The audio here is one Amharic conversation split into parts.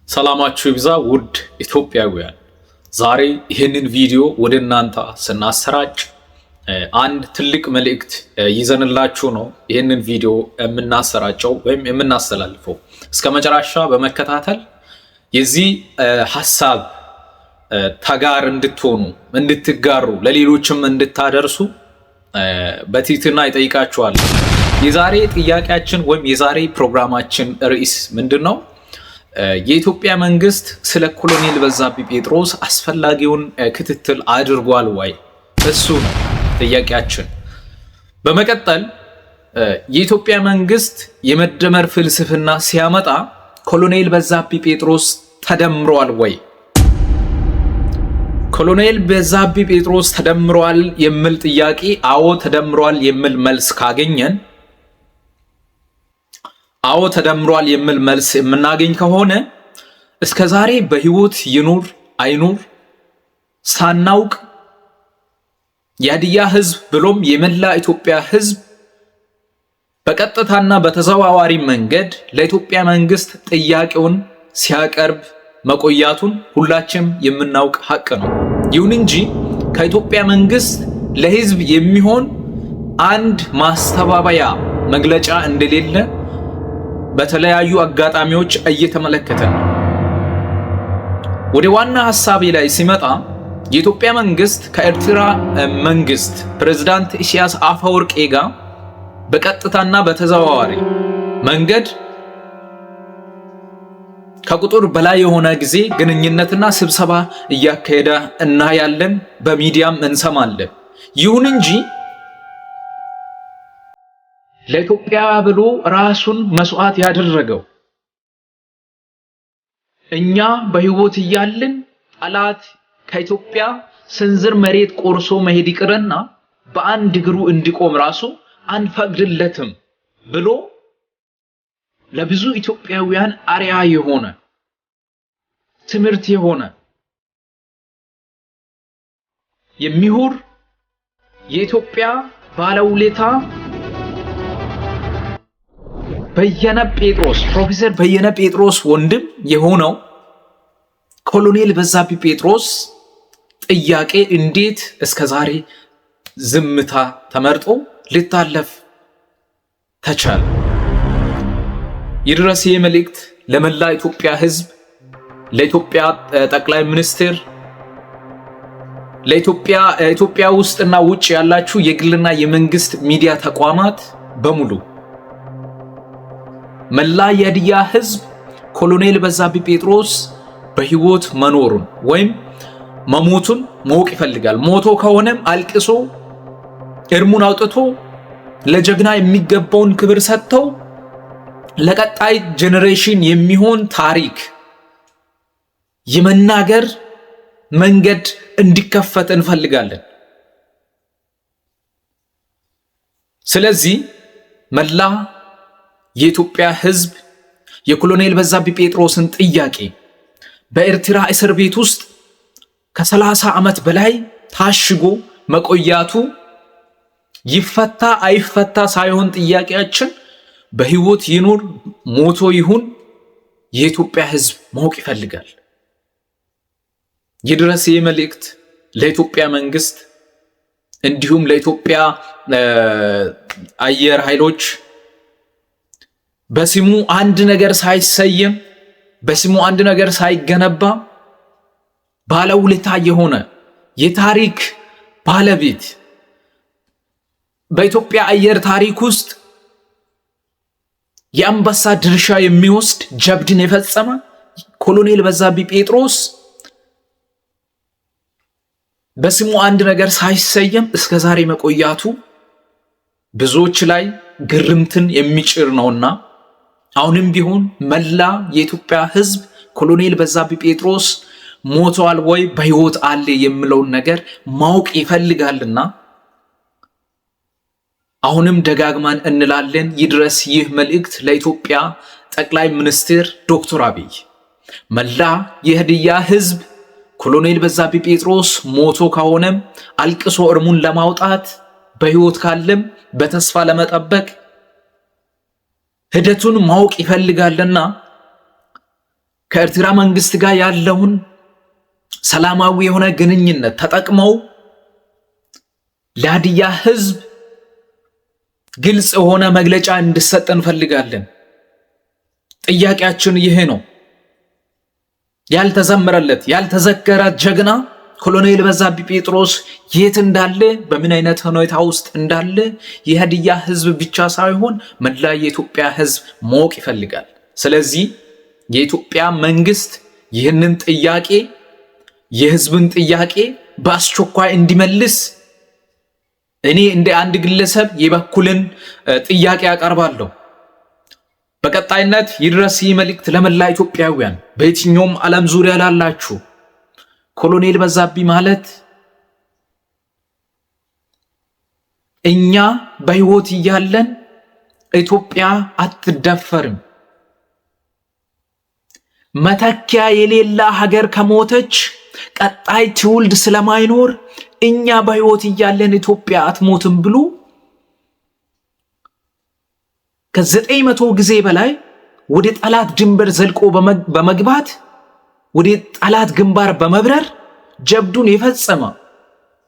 ሰላማችሁ ይብዛ ውድ ኢትዮጵያውያን። ዛሬ ይህንን ቪዲዮ ወደ እናንተ ስናሰራጭ አንድ ትልቅ መልእክት ይዘንላችሁ ነው ይህንን ቪዲዮ የምናሰራጨው ወይም የምናስተላልፈው። እስከ መጨረሻ በመከታተል የዚህ ሐሳብ ተጋር እንድትሆኑ እንድትጋሩ ለሌሎችም እንድታደርሱ በትህትና ይጠይቃችኋል። የዛሬ ጥያቄያችን ወይም የዛሬ ፕሮግራማችን ርዕስ ምንድነው? የኢትዮጵያ መንግስት ስለ ኮሎኔል በዛብህ ጴጥሮስ አስፈላጊውን ክትትል አድርጓል ወይ? እሱ ነው ጥያቄያችን። በመቀጠል የኢትዮጵያ መንግስት የመደመር ፍልስፍና ሲያመጣ ኮሎኔል በዛብህ ጴጥሮስ ተደምሯል ወይ? ኮሎኔል በዛብህ ጴጥሮስ ተደምሯል የሚል ጥያቄ አዎ ተደምሯል የሚል መልስ ካገኘን አዎ ተደምሯል የሚል መልስ የምናገኝ ከሆነ እስከዛሬ በህይወት ይኑር አይኑር ሳናውቅ የሀዲያ ህዝብ ብሎም የመላ ኢትዮጵያ ህዝብ በቀጥታና በተዘዋዋሪ መንገድ ለኢትዮጵያ መንግስት ጥያቄውን ሲያቀርብ መቆያቱን ሁላችንም የምናውቅ ሀቅ ነው። ይሁን እንጂ ከኢትዮጵያ መንግስት ለህዝብ የሚሆን አንድ ማስተባበያ መግለጫ እንደሌለ በተለያዩ አጋጣሚዎች እየተመለከተን ነው። ወደ ዋና ሐሳቤ ላይ ሲመጣ የኢትዮጵያ መንግስት ከኤርትራ መንግስት ፕሬዝዳንት ኢሳያስ አፈወርቂ ጋር በቀጥታና በተዘዋዋሪ መንገድ ከቁጥር በላይ የሆነ ጊዜ ግንኙነትና ስብሰባ እያካሄደ እናያለን፣ በሚዲያም እንሰማለን። ይሁን እንጂ ለኢትዮጵያ ብሎ ራሱን መስዋዕት ያደረገው እኛ በህይወት እያለን ጠላት ከኢትዮጵያ ስንዝር መሬት ቆርሶ መሄድ ይቅርና በአንድ እግሩ እንዲቆም ራሱ አንፈቅድለትም ብሎ ለብዙ ኢትዮጵያውያን አርአያ የሆነ ትምህርት የሆነ የሚሁር የኢትዮጵያ ባለውለታ በየነ ጴጥሮስ ፕሮፌሰር በየነ ጴጥሮስ ወንድም የሆነው ኮሎኔል በዛብህ ጴጥሮስ ጥያቄ እንዴት እስከዛሬ ዝምታ ተመርጦ ሊታለፍ ተቻለ? ይድረስ መልእክት ለመላ ኢትዮጵያ ህዝብ፣ ለኢትዮጵያ ጠቅላይ ሚኒስትር፣ ለኢትዮጵያ ውስጥና ውጭ ያላችሁ የግልና የመንግስት ሚዲያ ተቋማት በሙሉ መላ የሀዲያ ህዝብ ኮሎኔል በዛብህ ጴጥሮስ በህይወት መኖሩን ወይም መሞቱን ማወቅ ይፈልጋል። ሞቶ ከሆነም አልቅሶ እርሙን አውጥቶ ለጀግና የሚገባውን ክብር ሰጥተው ለቀጣይ ጄኔሬሽን የሚሆን ታሪክ የመናገር መንገድ እንዲከፈት እንፈልጋለን። ስለዚህ መላ የኢትዮጵያ ህዝብ የኮሎኔል በዛብህ ጴጥሮስን ጥያቄ በኤርትራ እስር ቤት ውስጥ ከ30 ዓመት በላይ ታሽጎ መቆያቱ ይፈታ አይፈታ ሳይሆን ጥያቄያችን በህይወት ይኑር ሞቶ ይሁን የኢትዮጵያ ህዝብ ማወቅ ይፈልጋል። ይድረስ መልእክት ለኢትዮጵያ መንግስት እንዲሁም ለኢትዮጵያ አየር ኃይሎች በስሙ አንድ ነገር ሳይሰየም በስሙ አንድ ነገር ሳይገነባ ባለውለታ የሆነ የታሪክ ባለቤት በኢትዮጵያ አየር ታሪክ ውስጥ የአንበሳ ድርሻ የሚወስድ ጀብድን የፈጸመ ኮሎኔል በዛብህ ጴጥሮስ በስሙ አንድ ነገር ሳይሰየም እስከዛሬ መቆያቱ ብዙዎች ላይ ግርምትን የሚጭር ነውና አሁንም ቢሆን መላ የኢትዮጵያ ህዝብ ኮሎኔል በዛብህ ጴጥሮስ ሞቷል ወይ በህይወት አለ የሚለውን ነገር ማወቅ ይፈልጋልና አሁንም ደጋግማን እንላለን። ይድረስ ይህ መልእክት ለኢትዮጵያ ጠቅላይ ሚኒስትር ዶክተር አብይ። መላ የሀዲያ ህዝብ ኮሎኔል በዛብህ ጴጥሮስ ሞቶ ከሆነም አልቅሶ እርሙን ለማውጣት በህይወት ካለም በተስፋ ለመጠበቅ ሂደቱን ማወቅ ይፈልጋልና ከኤርትራ መንግስት ጋር ያለውን ሰላማዊ የሆነ ግንኙነት ተጠቅመው ለሀዲያ ህዝብ ግልጽ የሆነ መግለጫ እንድሰጥ እንፈልጋለን። ጥያቄያችን ይሄ ነው። ያልተዘመረለት ያልተዘከረ ጀግና ኮሎኔል በዛብህ ጴጥሮስ የት እንዳለ በምን አይነት ሁኔታ ውስጥ እንዳለ የሀዲያ ህዝብ ብቻ ሳይሆን መላ የኢትዮጵያ ህዝብ ማወቅ ይፈልጋል። ስለዚህ የኢትዮጵያ መንግስት ይህንን ጥያቄ የህዝብን ጥያቄ በአስቸኳይ እንዲመልስ እኔ እንደ አንድ ግለሰብ የበኩልን ጥያቄ አቀርባለሁ። በቀጣይነት ይድረስ ይህ መልእክት ለመላ ኢትዮጵያውያን በየትኛውም ዓለም ዙሪያ ላላችሁ ኮሎኔል በዛብህ ማለት እኛ በህይወት እያለን ኢትዮጵያ አትደፈርም፣ መተኪያ የሌላ ሀገር ከሞተች ቀጣይ ትውልድ ስለማይኖር እኛ በህይወት እያለን ኢትዮጵያ አትሞትም ብሎ ከ900 ጊዜ በላይ ወደ ጠላት ድንበር ዘልቆ በመግባት ወደ ጠላት ግንባር በመብረር ጀብዱን የፈጸመ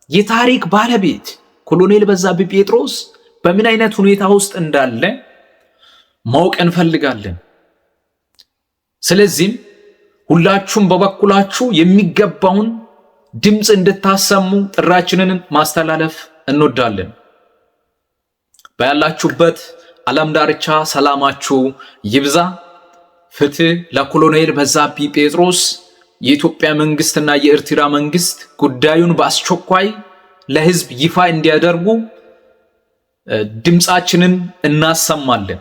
የታሪክ ባለቤት ኮሎኔል በዛብህ ጴጥሮስ በምን አይነት ሁኔታ ውስጥ እንዳለ ማወቅ እንፈልጋለን። ስለዚህ ሁላችሁም በበኩላችሁ የሚገባውን ድምጽ እንድታሰሙ ጥራችንን ማስተላለፍ እንወዳለን። በያላችሁበት ዓለም ዳርቻ ሰላማችሁ ይብዛ። ፍትህ ለኮሎኔል በዛብህ ጴጥሮስ። የኢትዮጵያ መንግስትና የኤርትራ መንግስት ጉዳዩን በአስቸኳይ ለህዝብ ይፋ እንዲያደርጉ ድምጻችንን እናሰማለን።